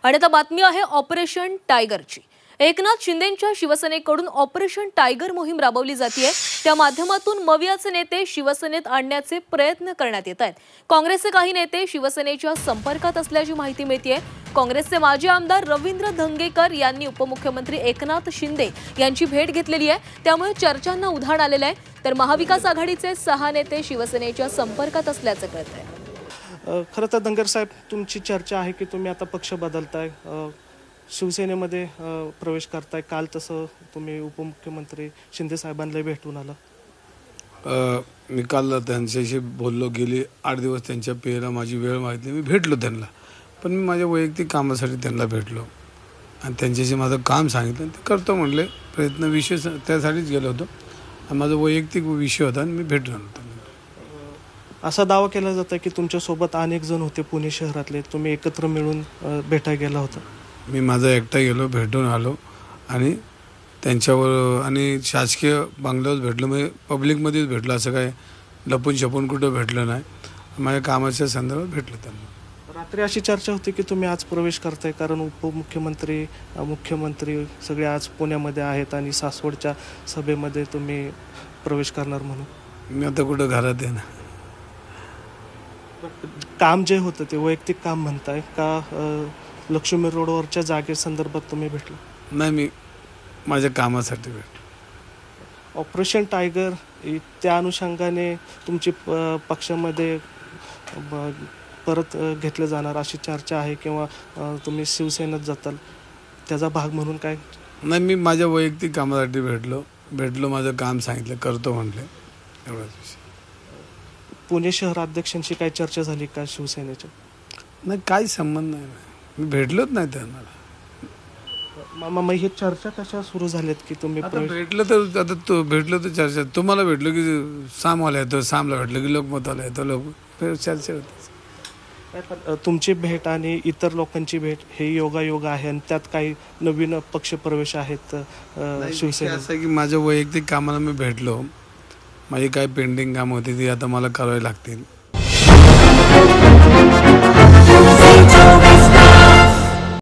आणि आता बातमी आहे ऑपरेशन टायगरची। एकनाथ शिंदेंच्या शिवसेनेकडून ऑपरेशन टायगर मोहीम राबवली जाते। त्या माध्यमातून मवियाचे नेते शिवसेनेत आणण्याचे प्रयत्न करण्यात येत आहेत। काँग्रेसचे काही नेते शिवसेनेच्या संपर्कात असल्याची माहिती मिळते। काँग्रेसचे माजी आमदार रवींद्र धंगेकर यांनी उपमुख्यमंत्री एकनाथ शिंदे यांची भेट घेतलेली आहे, त्यामुळे चर्चांना उधाण आलेलं आहे। तर महाविकास आघाडीचे 6 नेते शिवसेनेच्या संपर्कात असल्याचे कळतंय। खरं तर धनगर साहेब, तुमची चर्चा आहे की तुम्ही आता पक्ष बदलताय, शिवसेनेमध्ये प्रवेश करताय। काल तसं तुम्ही उपमुख्यमंत्री शिंदे साहेबांना भेटून आला। मी काल त्यांच्याशी बोललो, गेली 8 दिवस त्यांच्या पेरा माझी वेळ माहिती, मी भेटलो त्यांना, पण मी माझ्या वैयक्तिक कामासाठी त्यांना भेटलो आणि त्यांच्याशी माझं काम सांगितलं, ते करतो म्हणले। प्रयत्न विषय त्यासाठीच गेलो होतो आणि माझा वैयक्तिक विषय होता आणि मी भेटलो होतो। असा दावा केला जातो की तुमच्यासोबत अनेक जण होते पुणे शहरातले, तुम्ही एकत्र मिळून भेटायला गेला होता। मी माझा एकटा गेलो, भेटून आलो आणि त्यांच्यावर आणि शासकीय बंगल्यावर भेटलो, म्हणजे पब्लिकमध्येच भेटलो, असं काय लपून छपून कुठं भेटलं नाही। माझ्या कामाच्या संदर्भात भेटलो त्यांना। रात्री अशी चर्चा होती की तुम्ही आज प्रवेश करताय, कारण उपमुख्यमंत्री मुख्यमंत्री सगळे आज पुण्यामध्ये आहेत आणि सासवडच्या सभेमध्ये तुम्ही प्रवेश करणार म्हणून। मी आता कुठं घरात आहे ना। काम जे होतं ते वैयक्तिक काम म्हणताय का लक्ष्मी रोडवरच्या जागेसंदर्भात तुम्ही भेटलो? नाही, मी माझ्या कामासाठी भेटलो। ऑपरेशन टायगर त्या अनुषंगाने तुमची पक्षामध्ये परत घेतलं जाणार अशी चर्चा आहे, किंवा तुम्ही शिवसेनेत जाताल त्याचा भाग म्हणून काय? नाही, मी माझ्या वैयक्तिक कामासाठी भेटलो, माझं काम सांगितलं, करतो म्हटले, एवढाच विषय। पुणे शहर अध्यक्षांशी काय चर्चा झाली का शिवसेनेच्या? नाही, काही संबंध नाही, मी भेटलोच नाही त्यांना। मग ही चर्चा कशा सुरू झाल्यात की तुम्ही भेटलं तर आता तो भेटलो तर चर्चा, तुम्हाला भेटलो की सामवाला येतो, सामला भेटलो की लोकमताला येतो, चर्चा होती। तुमची भेट आणि इतर लोकांची भेट हे योगायोग आहे आणि त्यात काही नवीन पक्षप्रवेश आहेत शिवसेना? असं की माझ्या वैयक्तिक कामाला मी भेटलो, माझी काही पेंडिंग कामं होती ती आता मला करावी लागतील।